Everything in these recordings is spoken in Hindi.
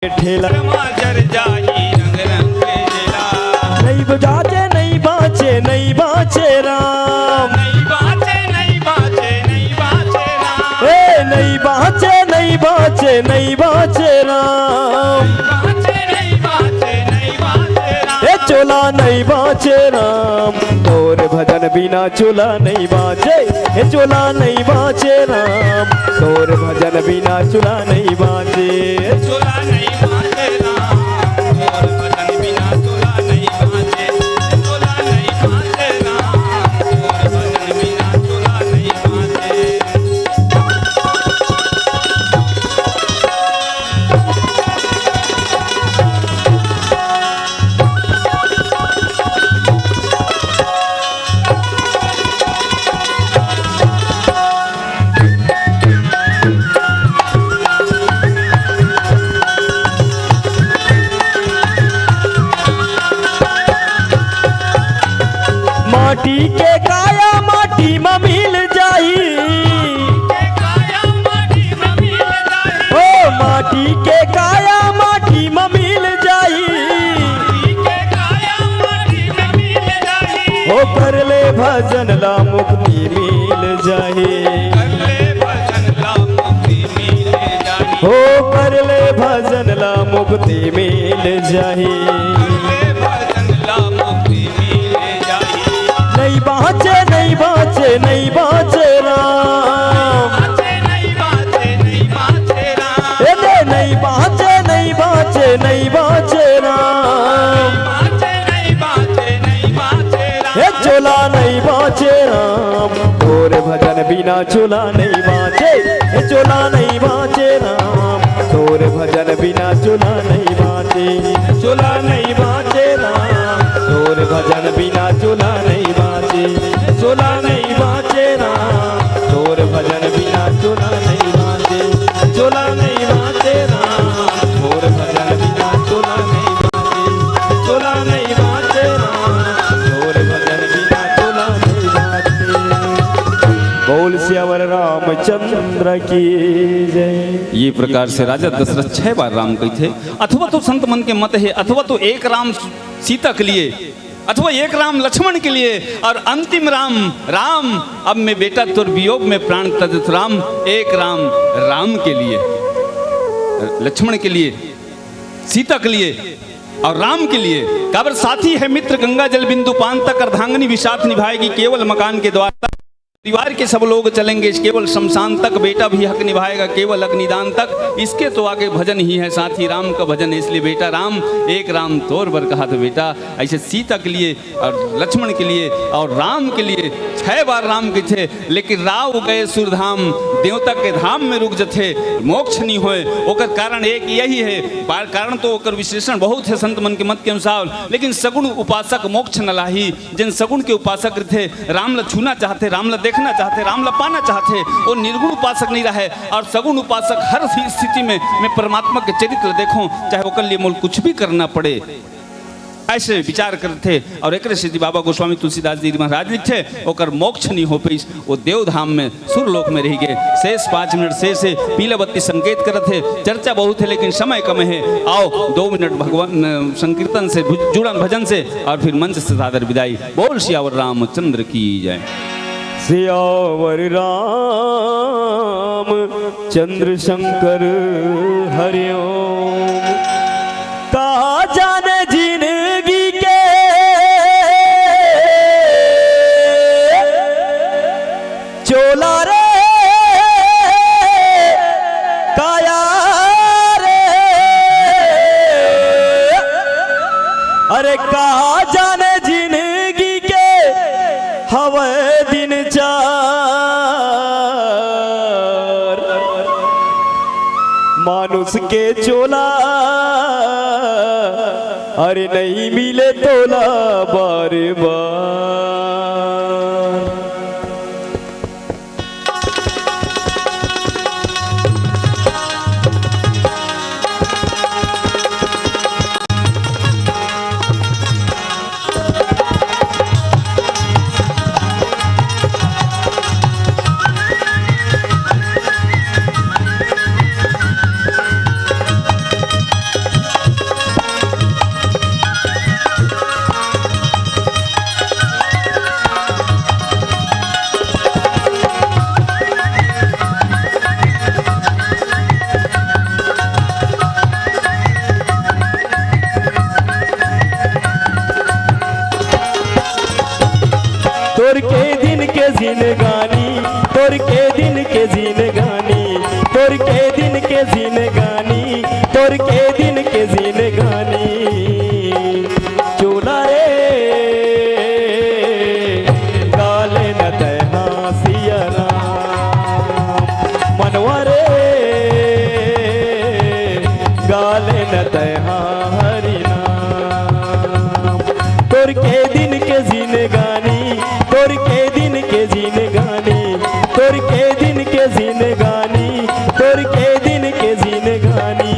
ठेला जर जाई रंग रंग जेला नहीं बजाचे नहीं बाचे राम नहीं बाचे नहीं बाचे नहीं बाचे राम नहीं बाचे नहीं बाचे राम बाचे नहीं बाचे नहीं बाचे राम चोला नहीं बाचे राम तोर भजन बिना चोला नहीं बाचे चोला नहीं बाचे राम तोर भजन बिना चोला नहीं बाचे चोला नहीं बाचे राम और भजन बिना चोला नहीं बाचे चोला नहीं बाचे राम और भजन बिना चोला नहीं बाचे माटी के काया माटी में मिल जाई काया माटी में मिल जाए ओ माटी के काया माटी में मिल जाई के काया माटी में मिल जाए ओ कर ले भजन ला मुक्ति मिल जाए कर ले भजन ला मुक्ति मिल जाए हो कर ले भजन ला मुक्ति मिल जाए कर ले भजन ला मुक्ति मिल जाए नहीं बाचे नहीं बाचे नहीं बाचे राम बाचे नहीं बाचे नहीं बाचे राम नहीं बाचे नहीं बाचे नहीं बाचे राम बाचे नहीं बाचे नहीं बाचे राम चोला नहीं बाचे राम तोर भजन बिना चोला नहीं बाचे चोला नहीं बाचे राम तोर भजन बिना चोला नहीं बाचे चोला नहीं बाचे राम तोर भजन बिना चोला नहीं बाचे चोला नहीं बाचे राम तोर भजन बिना चोला नहीं बाचे चोला नहीं बाचे राम तोर भजन बिना चोला नहीं बाचे चोला नहीं बाचे राम तोर भजन बिना चोला नहीं बाचे बोल श्यावर रामचंद्र की जय। ये प्रकार से राजा दशरथ 6 बार राम कही थे अथवा तो संत मन के मत है अथवा तो एक राम सीता के लिए अथवा एक राम लक्ष्मण के लिए और अंतिम राम राम अब मैं बेटा तुर वियोग में प्राण तजत राम एक राम राम के लिए लक्ष्मण के लिए सीता के लिए और राम के लिए काबर साथी है मित्र गंगा जल बिंदु पान तक अर्धांगनी विषाद निभाएगी केवल मकान के द्वार तक परिवार के सब लोग चलेंगे केवल शमशान तक बेटा भी हक निभाएगा केवल अग्निदान तक इसके तो आगे भजन ही है साथ ही राम का भजन है इसलिए बेटा राम एक राम तोर बर कहा तो बेटा ऐसे सीता के लिए और लक्ष्मण के लिए और राम के लिए 6 बार राम के थे लेकिन राव गए सुरधाम देवता के धाम में रुक जथे मोक्ष नहीं होए ओकर कारण एक यही है कारण तो ओकर विश्लेषण बहुत है संत मन के मत के अनुसार लेकिन सगुण उपासक मोक्ष न लाही जिन सगुण के उपासक थे राम ला छूना चाहते राम ला देखना चाहते राम ला पाना चाहते वो निर्गुण उपासक नहीं रहे और सगुण उपासक हर स्थिति में मैं परमात्मा के चरित्र देखूं चाहे वो लिए मोल कुछ भी करना पड़े ऐसे विचार करते थे और एक सिद्धि बाबा गोस्वामी तुलसीदास जी महाराज लिखे ओकर मोक्ष नहीं हो पाई वो देवधाम में सुरलोक में रह गए शेष 5 मिनट से पीला बत्ती संकेत करते थे चर्चा बहुत है लेकिन समय कम है आओ 2 मिनट भगवान संकीर्तन से जुड़न भजन से और फिर मंच से सादर विदाई बोल श्यावर रामचंद्र की जय सियावर राम चंद्र शंकर हरिओम का जाने जिंदगी के चोला रे काया रे अरे का जाने जिंदगी के हवे दिन चार मानुष के चोला अरे नहीं मिले तोला बार बार जिनगानी तोर के दिन के जिनगानी तोर के दिन के जिनगानी तोर के दिन के जिनगानी चोला रे गाले न तैहा सिया राम मनवा रे गाले न तैहा हरि नाम तोर के दिन के जिनगानी तोर के दिन के जिनगानी तोर के दिन के जिनगानी तोर के दिन के जिनगानी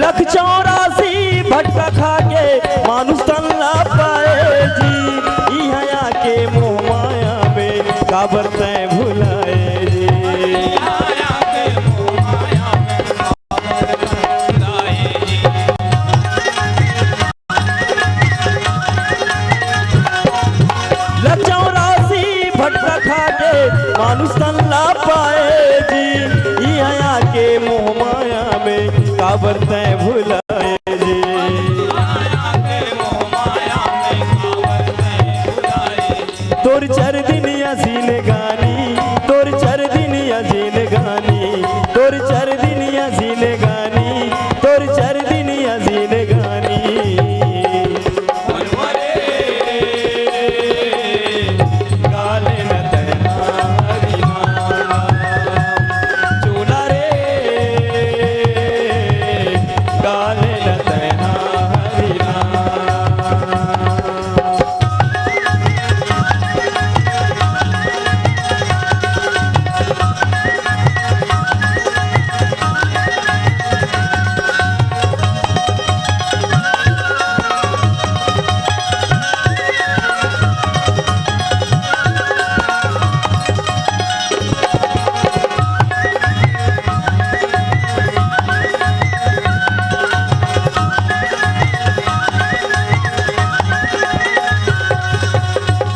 लख 84 भटका खा के मानुष तन ला पाए जी इहाँ के मोह माया में काबर तय भुलाए जी लख 84 भटका खा के मानुष तन ला पाए जी इहाँ के मोह माया में काबर तय भुलाए जी तोर चर दिन यासीन गानी तोर चर दिन यासीन गानी तोर चर दिन यासीन गानी तोर चर दिन यासीन गानी गाले न तैहा हरि नाम चोला रे गाले न तैहा हरि नाम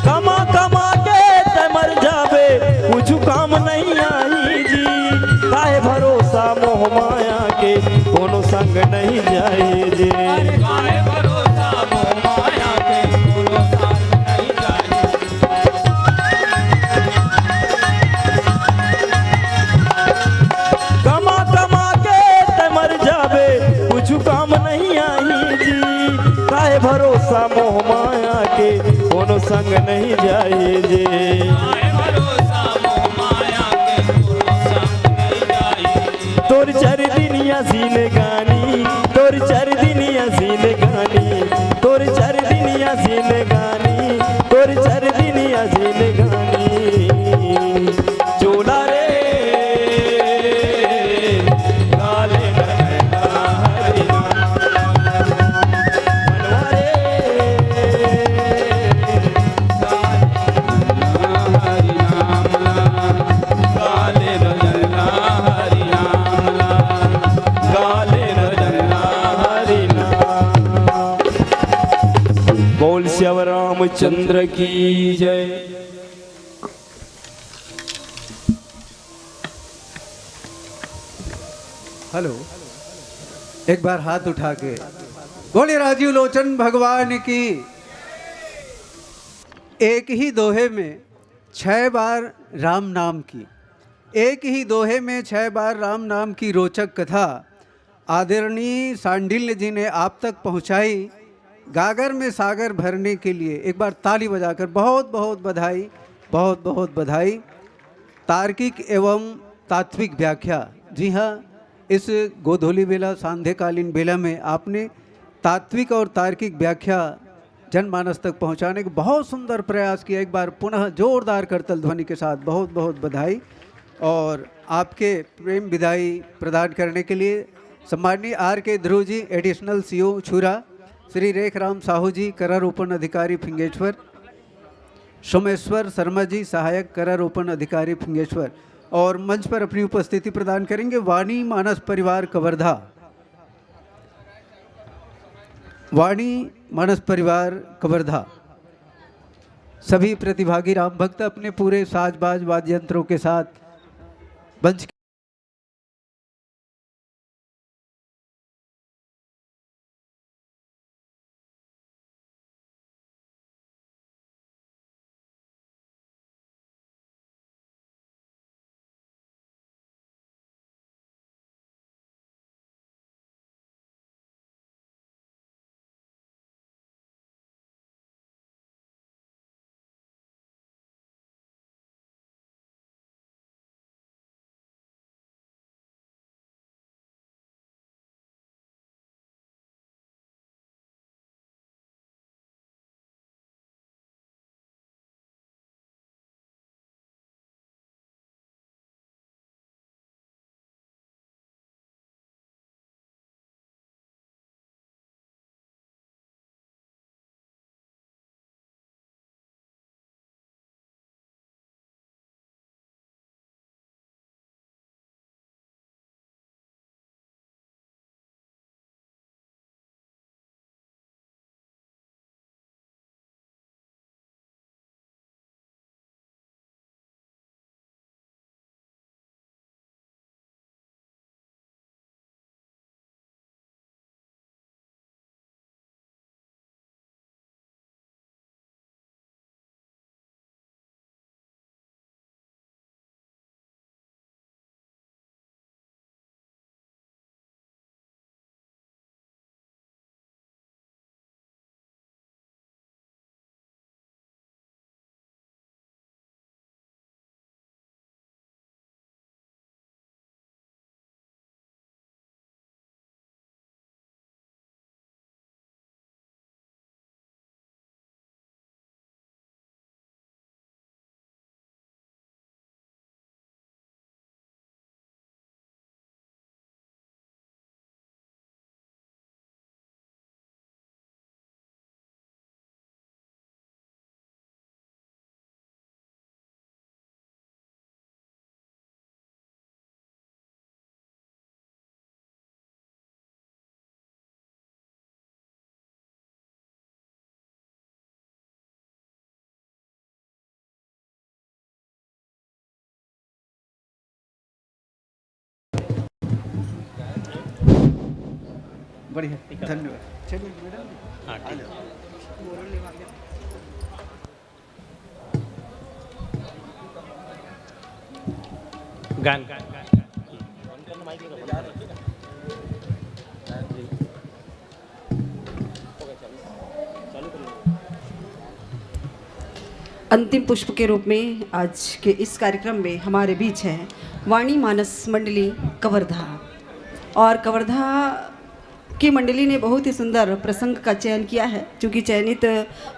कमा कमा के ते मर जावे कुछ काम नहीं आई जी काहे भरोसा मोह माया के कोनो संग नहीं जाए जी कमा कमा के ते मर जावे कुछ काम नहीं आई जी काहे भरोसा मोह माया के कोनो संग नहीं जाए जे तोर चर दिन यासीन गानी तोर चर दिन यासीन गानी तोर चर दिन यासीन गानी तोर चर दिन यासीन गानी चोला रे गाले न तैहा हरि नाम मनवा रे बोल श्याम रामचंद्र की जय। हेलो, एक बार हाथ उठा के बोले राजीव लोचन भगवान की। एक ही दोहे में 6 बार राम नाम की, एक ही दोहे में 6 बार राम नाम की रोचक कथा आदरणीय सांडिल्य जी ने आप तक पहुंचाई। गागर में सागर भरने के लिए एक बार ताली बजाकर बहुत बहुत बधाई, बहुत बहुत बधाई। तार्किक एवं तात्विक व्याख्या, जी हाँ, इस गोधूली बेला सांध्यकालीन बेला में आपने तात्विक और तार्किक व्याख्या जनमानस तक पहुंचाने का बहुत सुंदर प्रयास किया। एक बार पुनः जोरदार करतल ध्वनि के साथ बहुत बहुत बधाई। और आपके प्रेम विदाई प्रदान करने के लिए सम्माननीय R.K. Dhruv ji, additional CO छुरा, श्री रेखराम साहू जी, करारोपण अधिकारी फिंगेश्वर, सोमेश्वर शर्मा जी, सहायक करारोपण अधिकारी फिंगेश्वर, और मंच पर अपनी उपस्थिति प्रदान करेंगे वाणी मानस परिवार कवर्धा। वाणी मानस परिवार कवर्धा। सभी प्रतिभागी राम भक्त अपने पूरे साज-बाज वाद्य यंत्रों के साथ मंच बढ़िया, धन्यवाद। चलिए मैडम। हाँ, गान अंतिम पुष्प के रूप में आज के इस कार्यक्रम में हमारे बीच है वाणी मानस मंडली कवर्धा। और कवर्धा की मंडली ने बहुत ही सुंदर प्रसंग का चयन किया है। चूँकि चयनित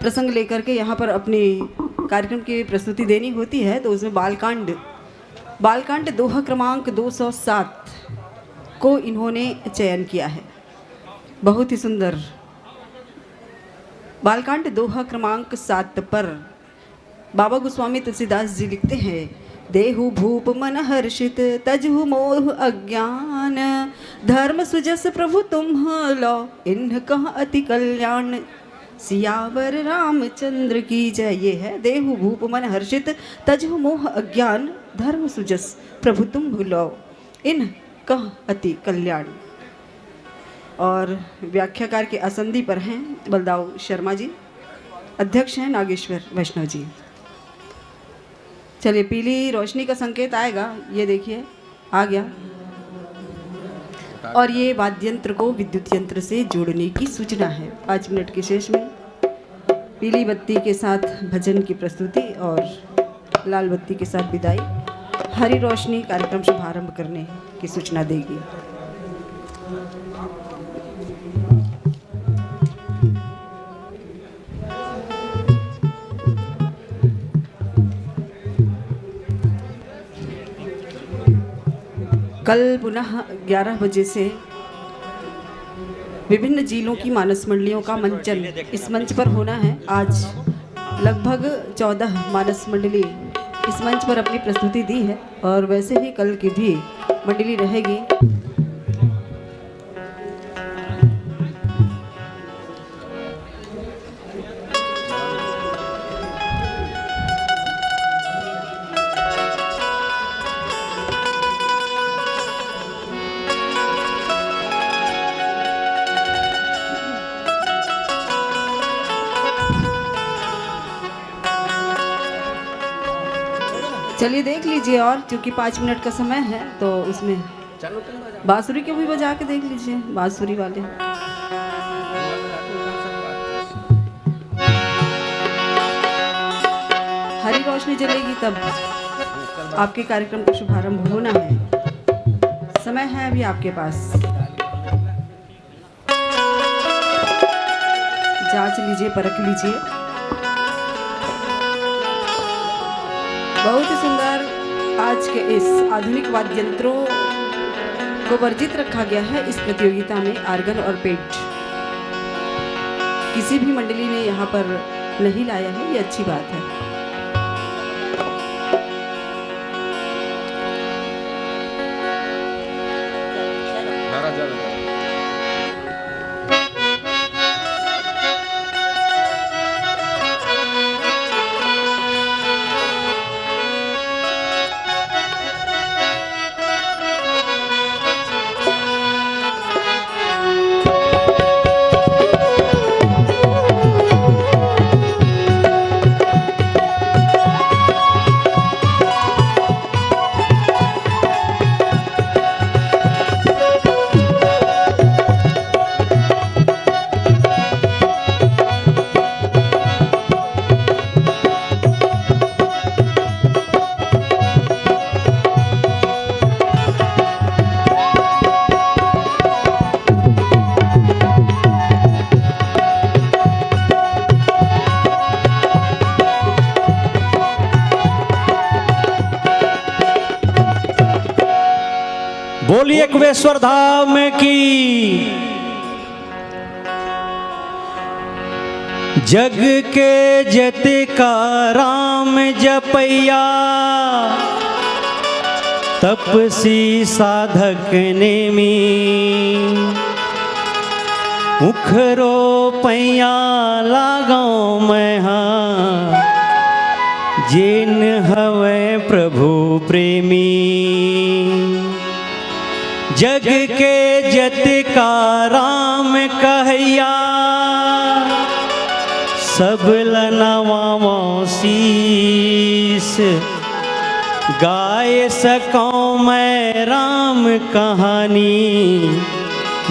प्रसंग लेकर के यहाँ पर अपनी कार्यक्रम की प्रस्तुति देनी होती है, तो उसमें बालकांड दोहा क्रमांक 207 को इन्होंने चयन किया है। बहुत ही सुंदर बालकांड दोहा क्रमांक 7 पर बाबा गोस्वामी तुलसीदास जी लिखते हैं, देहु भूप मन हर्षित तजहु मोह अज्ञान, धर्म सुजस प्रभु तुम लो इन्ह कह अति कल्याण, सियावर रामचंद्र की जय। ये है देहु भूप मन हर्षित तजहु मोह अज्ञान, धर्म सुजस प्रभु तुम लो इन्ह कह अति कल्याण। और व्याख्याकार के आसंदी पर हैं बलदाऊ शर्मा जी, अध्यक्ष हैं नागेश्वर वैष्णव जी। चलिए, पीली रोशनी का संकेत आएगा, ये देखिए आ गया। और ये वाद्य यंत्र को विद्युत यंत्र से जोड़ने की सूचना है। 5 मिनट के शेष में पीली बत्ती के साथ भजन की प्रस्तुति और लाल बत्ती के साथ विदाई। हरी रोशनी कार्यक्रम शुभारंभ करने की सूचना देगी। कल पुनः 11 बजे से विभिन्न जिलों की मानस मंडलियों का मंचन इस मंच पर होना है। आज लगभग 14 मानस मंडली इस मंच पर अपनी प्रस्तुति दी है और वैसे ही कल की भी मंडली रहेगी। चलिए देख लीजिए, और क्योंकि 5 मिनट का समय है तो उसमें बांसुरी के भी बजा के देख लीजिए, बांसुरी वाले। हरी रोशनी जलेगी तब आपके कार्यक्रम का शुभारंभ होना है। समय है अभी आपके पास, जांच लीजिए, परख लीजिए। बहुत ही सुंदर आज के इस आधुनिक वाद्य यंत्रों को वर्जित रखा गया है इस प्रतियोगिता में। आर्गन और पेट किसी भी मंडली ने यहाँ पर नहीं लाया है, ये अच्छी बात है। बोलिए कुबेश्वर धाम की। जग के जत का राम जपैया, तपसी साधक नेमी। उखरो पैया लगाओ मैं हाँ, जिन हवे प्रभु प्रेमी। जग के जत का राम कहैया, सब लनवाओ शीस। गाय सकूं मैं राम कहानी,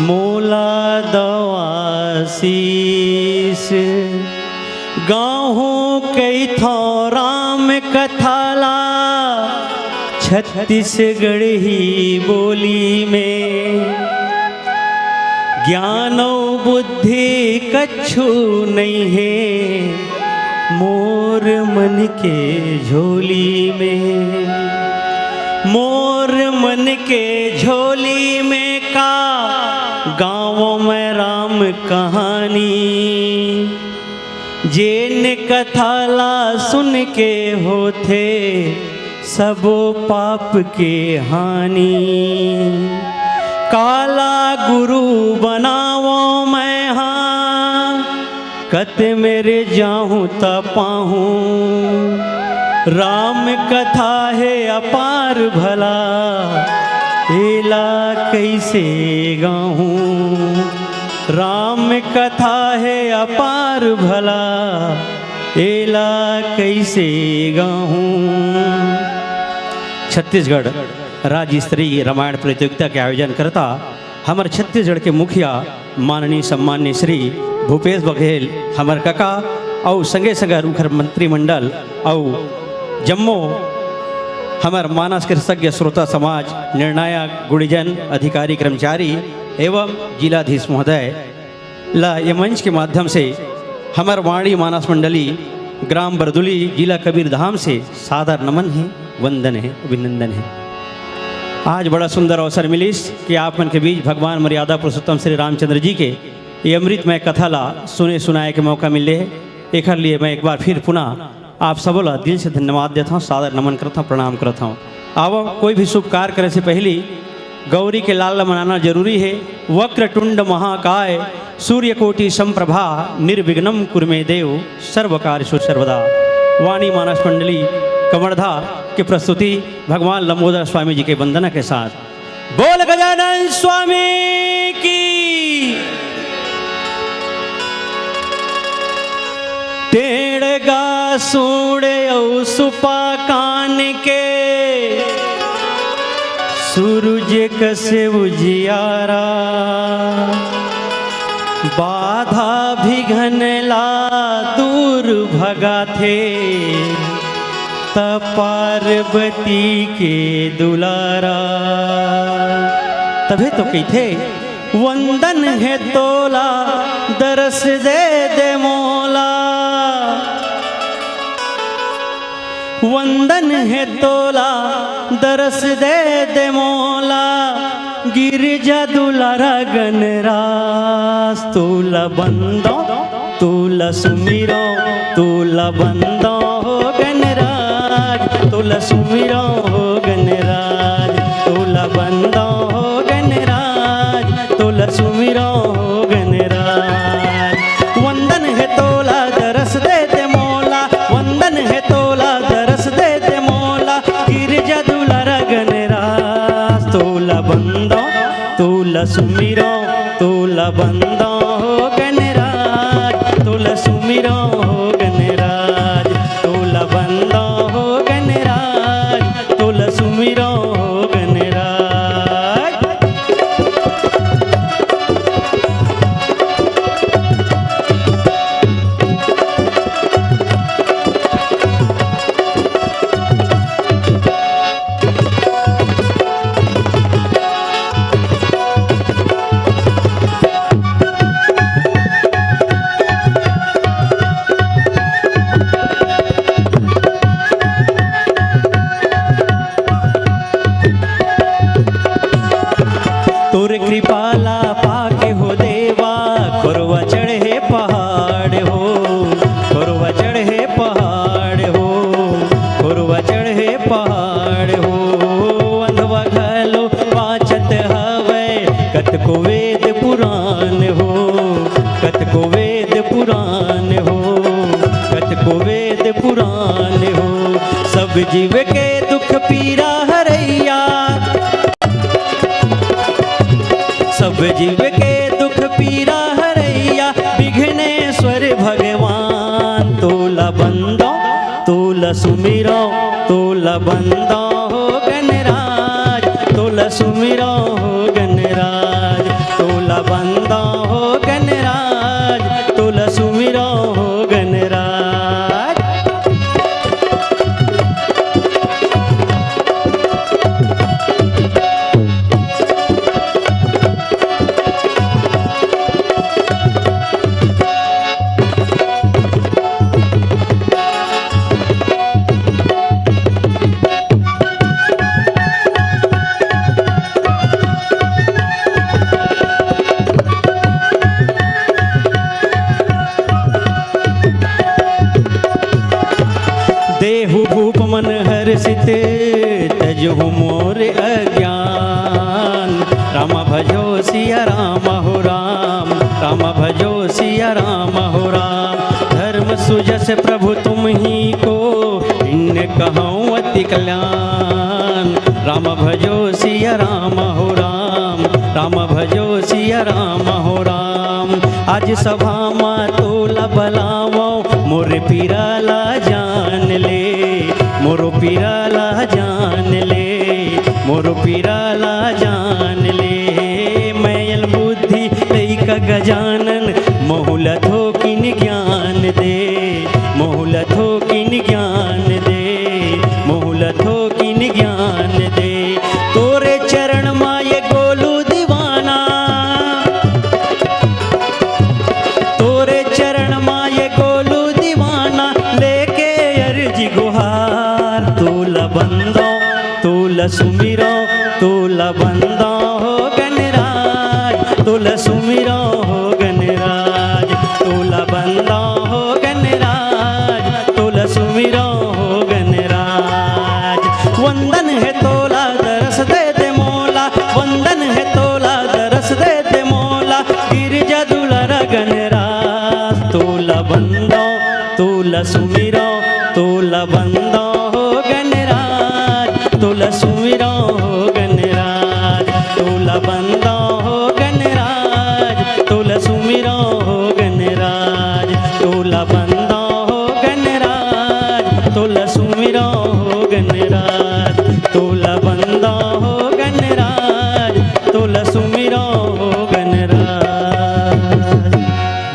मोला दवा शीस। गाहूँ कई थो राम कथाला, छत्तीसगढ़ ही बोली में। ज्ञान और बुद्धि कछु नहीं है, मोर मन के झोली में। मोर मन के झोली में का, गाँव में राम कहानी। जेन कथाला सुन के होते, सबो पाप के हानि। काला गुरु बनाओ मैं हाँ, कत मेरे जाऊँ तपाहूँ। राम कथा है अपार भला, एला कैसे गाऊँ। राम कथा है अपार भला, एला कैसे गाऊँ। छत्तीसगढ़ राज्य स्तरीय रामायण प्रतियोगिता के आयोजन करता हमारे छत्तीसगढ़ के मुखिया माननीय सम्मान्य श्री भूपेश बघेल हमार काका और संगे संगे मुख्य मंत्रिमंडल और जम्मू हमार मानस कृतज्ञ श्रोता समाज, निर्णायक, गुणीजन, अधिकारी, कर्मचारी एवं जिलाधीश महोदय ला ये मंच के माध्यम से हमार वाणी मानस मंडली ग्राम बरदुली जिला कबीरधाम से सादर नमन है, वंदन है, अभिनंदन है। आज बड़ा सुंदर अवसर मिलिस कि आप मन के बीच भगवान मर्यादा पुरुषोत्तम श्री रामचंद्र जी के ये अमृतमय कथा ला सुने सुनाए के मौका मिले है। एक लिए मैं एक बार फिर पुनः आप सबों ला दिल से धन्यवाद देता हूँ, सादर नमन करता हूँ, प्रणाम करता हूँ। आओ कोई भी शुभ कार्य करे से पहले गौरी के लाल मनाना जरूरी है। वक्रतुंड महाकाय सूर्यकोटि संप्रभा निर्विघ्नं कुरु देव सर्वकार्येषु सर्वदा। वाणी मानस मंडली कमरधार की प्रस्तुति भगवान लंबोदर स्वामी जी के वंदना के साथ। बोल गजानन स्वामी की। टेढ़गा सूड़े औ सुपा कान के सूरज कसे उजियारा बाधा विघन ला दूर भगा थे पार्वती के दुलारा। तभी तो कही थे वंदन है तोला दरस दे दे मोला, वंदन है तोला दरस दे दे मोला। गिरजा दुलारा गणराज तूला बंदो तूला सुमिरो तूला बंदो गणराज तूला सुमिरो गणराज तूला बंदो गणराज तूला सुमिरो गणराज। वंदन है तोला दरस दे दे मोला, वंदन है तोला दरस दे दे मोला। गिरजा दुलारा गणराज तूला बंदो तूला सुमिरो तूला बंदो गणराज तूला सुमिरो गणराज तूला बंदो गणराज तूला सुमिरो गणराज। तोर कृपाला पाके हो देवा खोरवा चढ़े पहाड़ हो, खोरवा चढ़े पहाड़ हो, खोरवा चढ़े पहाड़ हो। अंधवा घलो पाचत हवे कत को वेद पुराण हो, कत को वेद पुराण हो, कत को वेद पुराण हो। सब जीव के दुख पीरा हरैया, सब जीव के दुख पीरा हरैया। विघ्नेश्वर भगवान तोला बंदो तोला सुमिरो तोला बंदो गणराज तोला सुमिरो गणराज तोला बंदो गणराज तोला सुमिरो गणराज। देहु भूप मन हर्षित तजहु मोर अज्ञान। राम भजो सिया राम हो राम, राम भजो सिया राम हो राम। धर्म सुजस प्रभु तुम ही को इन कहूँ अति कल्याण। राम भजो सिया राम हो राम, राम भजो सिया राम हो राम। आज सभा मा तोला बलावो मोर पीराला जान ले, मोरो पीराला जान ले, मोरो पीराला जान ले। मैल बुद्धि लैका गजानन मोहुला थोकिन ज्ञान दे, मोहुला थोकिन ज्ञान दे, मोहुला थोकिन ज्ञान दे। तोरे चरण माये गोलू दीवाना, तोरे चरण माये गोलू दीवाना। लेके अर्जी गुहार तोला बंदो तोला सुमिरो तोला तोला सुमिरो तोला बंदो हो गणराज, तोला सुमिरो हो गणराज, तोला बंदो हो गणराज, तोला सुमिरो हो गणराज, तोला बंदो हो गणराज, तोला सुमिरो हो गणराज, तोला बंदो हो गणराज, तोला सुमिरो हो गणराज।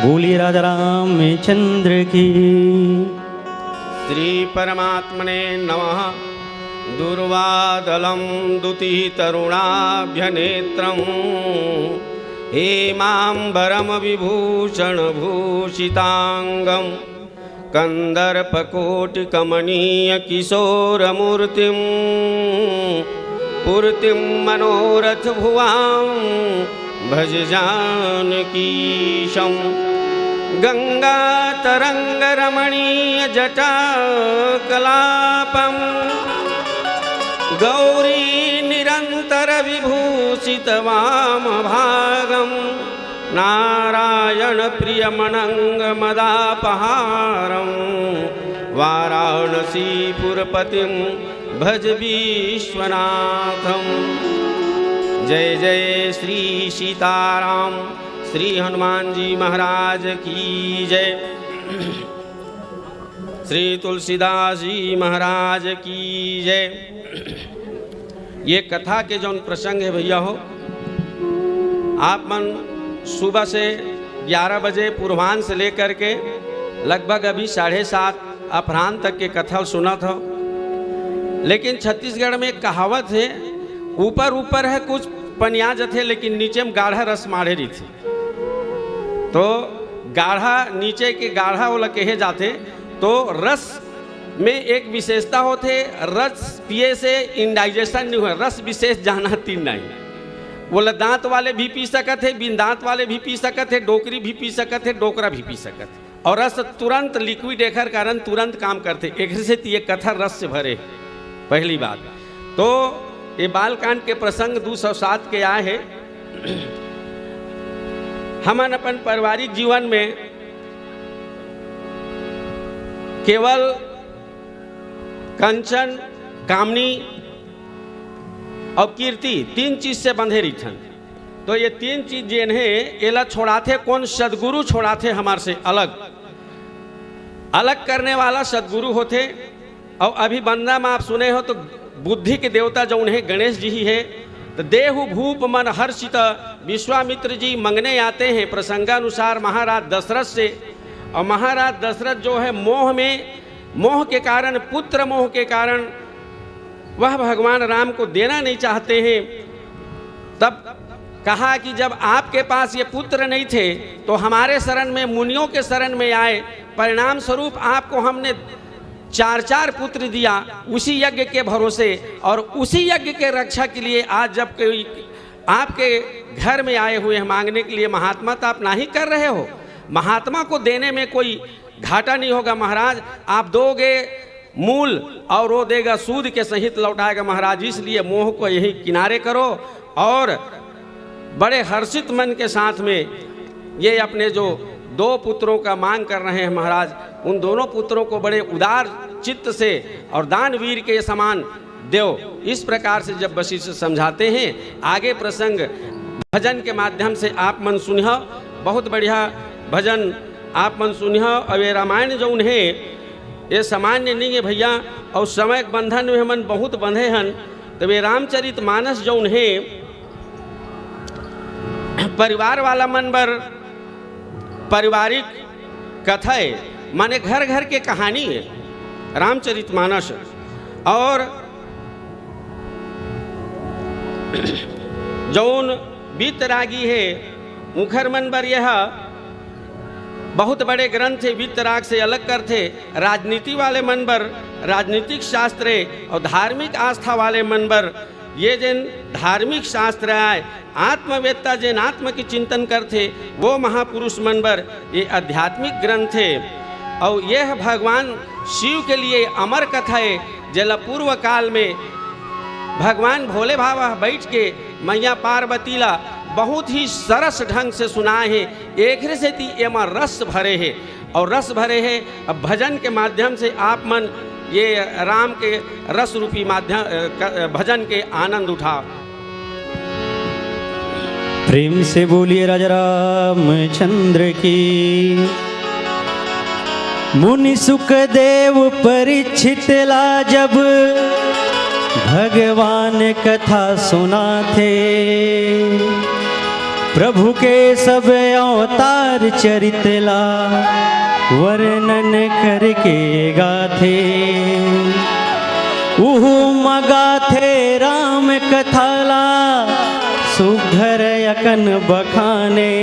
बोलिए राजा रामचंद्र की। श्री परमात्मने नमः। दुर्वादलं दुतितरुणाभ्यनेत्रं हेमाम्बरं विभूषणभूषिताङ्गं कन्दर्पकोटिकमनीयकिशोरमूर्तिं पूर्तिं मनोरथभुवां भज जानकीशम्। गङ्गातरङ्गरमणीयजटाकलापं गौरी निरन्तरविभूषितवामभागं नारायणप्रियमनङ्गमदापहारं वाराणसीपुरपतिं भज विश्वनाथं। जय जय श्री सीताराम, श्री हनुमान जी महाराज की जय, श्री तुलसीदास जी महाराज की जय। ये कथा के जो प्रसंग है भैया हो, आप मन सुबह से 11 बजे पूर्वाह्न से लेकर के लगभग अभी 7:30 अपराह्न तक के कथा सुना था। लेकिन छत्तीसगढ़ में एक कहावत है, ऊपर ऊपर है कुछ पनिया जथे लेकिन नीचे में गाढ़ा रस माढ़े रही थी। तो गाढ़ा नीचे के गाढ़ा वाला कहे जाते, तो रस में एक विशेषता होते, रस पिए से इंडाइजेशन नहीं हुआ, रस विशेष जाना तीन नहीं। बोला दांत वाले भी पी सकत है, बिन दांत वाले भी पी सकत है, डोकरी भी पी सकत है, डोकरा भी पी सकत है। और रस तुरंत लिक्विड एकर कारण तुरंत काम करते, एक से ये कथा रस से भरे। पहली बात तो ये बालकांड के प्रसंग 207 के आए हैं। हमन अपन पारिवारिक जीवन में केवल कंचन, कामनी और कीर्ति 3 चीज से बंधे रही। तो ये 3 चीज जिन्हें एला छोड़ाते कौन? सदगुरु छोड़ाते हमारे से अलग अलग करने वाला सदगुरु होते। और अभी बंदा में आप सुने हो तो बुद्धि के देवता जो उन्हें गणेश जी ही है। तो देहु भूप मन हर्षित विश्वामित्र जी मंगने आते हैं प्रसंगानुसार महाराज दशरथ से। और महाराज दशरथ जो है मोह के कारण, पुत्र मोह के कारण वह भगवान राम को देना नहीं चाहते हैं। तब कहा कि जब आपके पास ये पुत्र नहीं थे तो हमारे शरण में, मुनियों के शरण में आए, परिणाम स्वरूप आपको हमने 4 पुत्र दिया उसी यज्ञ के भरोसे। और उसी यज्ञ के रक्षा के लिए आज जब कोई आपके घर में आए हुए हैं मांगने के लिए, महात्मा तो आप नहीं कर रहे हो, महात्मा को देने में कोई घाटा नहीं होगा महाराज। आप दोगे मूल और वो देगा सूद के सहित लौटाएगा महाराज। इसलिए मोह को यही किनारे करो। और बड़े हर्षित मन के साथ में ये अपने जो 2 पुत्रों का मांग कर रहे हैं महाराज, उन दोनों पुत्रों को बड़े उदार चित्त से और दानवीर के समान देव। इस प्रकार से जब वशिष्ठ समझाते हैं, आगे प्रसंग भजन के माध्यम से आप मन सुनिह। बहुत बढ़िया भजन आप मन सुनिह। और ये रामायण जो उन्हें ये सामान्य नहीं है भैया, और समय बंधन में हमन बहुत बंधे हन। तो वे रामचरित मानस जो उन्हें परिवार वाला मन बर पारिवारिक कथा है, माने घर घर के कहानी है रामचरित मानस। और जौन वितरागी है मुखर मन बर यह बहुत बड़े ग्रंथ है, वितराग से अलग करते। राजनीति वाले मन बर राजनीतिक शास्त्र और धार्मिक आस्था वाले मन बर ये जिन धार्मिक शास्त्र आए, आत्मवेत्ता जिन आत्म की चिंतन करते वो महापुरुष मन बर ये आध्यात्मिक ग्रंथ है। और यह भगवान शिव के लिए अमर कथा है। जला पूर्व काल में भगवान भोले बाबा बैठ के मैया पार्वती ला बहुत ही सरस ढंग से सुनाए हैं। एक से थी एमा रस भरे है और रस भरे है। अब भजन के माध्यम से आप मन ये राम के रस रूपी माध्यम भजन के आनंद उठा। प्रेम से बोलिए राजा रामचंद्र की। मुनि सुखदेव परीक्षित ला जब भगवान कथा सुना थे, प्रभु के सब अवतार चरित ला वर्णन करके गाथे। उहु मगाथे राम कथाला सुघर यकन बखाने।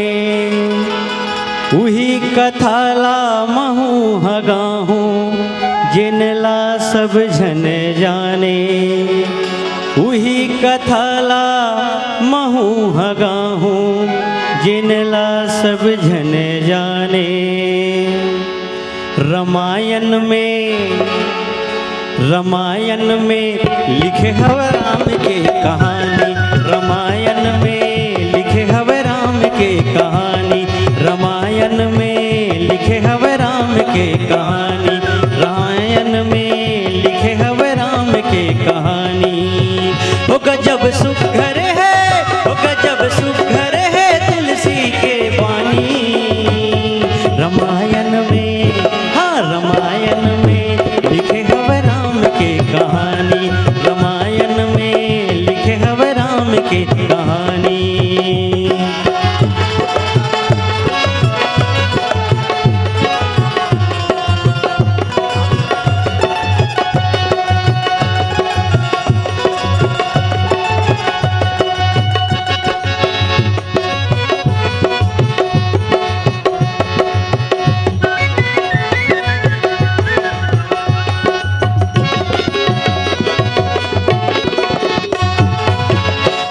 उही कथाला महू हगाहू जिनला सब जन जाने। उही कथाला महू हगाहू जिनला सब जन जाने। रामायण में लिखे हव राम के कहानी। रामायण में लिखे हव राम के कहानी। रामायण में लिखे हव राम के कहानी। रामायण में लिखे हव राम के कहानी। ओ गजब सुघर है, ओ गजब सुघर है तुलसी के बानी। रामायण में, हाँ रामायण में लिखे हव राम के कहानी। रामायण में लिखे हव राम के कहानी।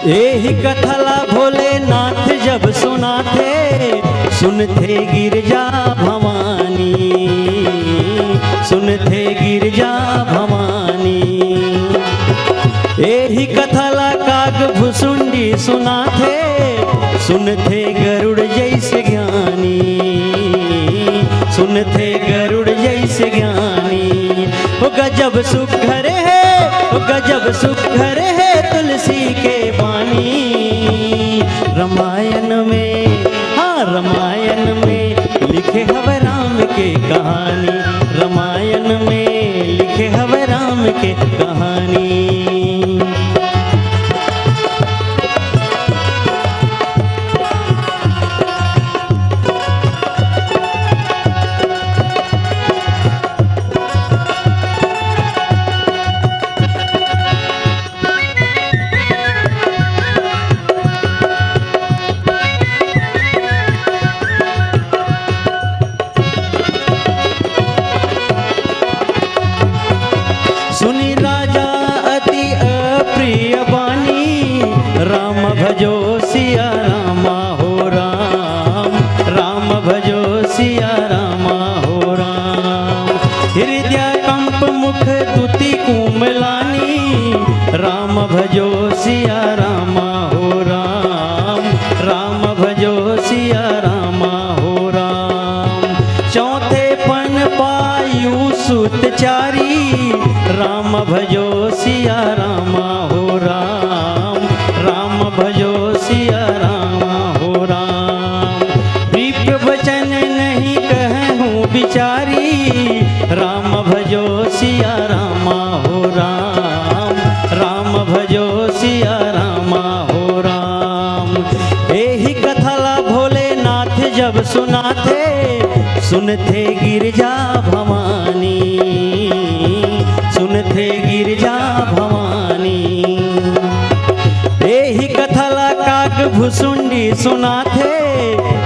यही कथला भोलेनाथ जब सुना थे, सुनते गिरजा भवानी। सुनते गिरजा भवानी। यही कथला काग भुसुंडी सुना थे, सुनते गरुड़ जैसे ज्ञानी। सुनते गरुड़ जैसे ज्ञानी। ओ गजब सुघर है, ओ गजब सुघर है तुलसी के बानी। रामायण में, हाँ रामायण में लिखे हव राम के कहानी। रामायण में लिखे हव राम के कहानी। सुनी राजा अति अप्रिय बानी। राम भजो सिया रामा हो राम। राम भजो सिया रामा हो राम। हृदय कंप मुख तुति कुमलानी। राम भजो सिया रामा हो राम। राम भजो सिया रामा हो राम। चौथे पन पायु सुत चारी। राम भजो सिया रामा हो राम। राम भजो सिया रामा हो राम। प्रीत वचन नहीं कहूँ बिचारी। राम भजो सिया रामा हो राम। राम भजो सिया रामा हो राम। यही कथला भोलेनाथ जब सुना थे, सुनते गिरजा भवानी। सुनते गिरजा भवानी। यही कथला काग भुसुंडी सुना थे,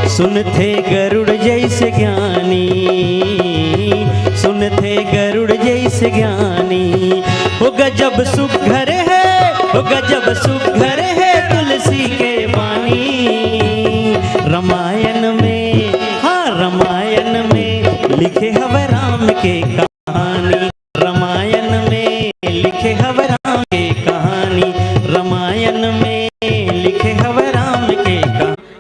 सुनते गरुड़ जैसे ज्ञानी। सुनते गरुड़ जैसे ज्ञानी। ओ गजब सुघर है, ओ गजब सुघर है तुलसी के बानी। रामायण में, हाँ रामायण में लिखे हव राम के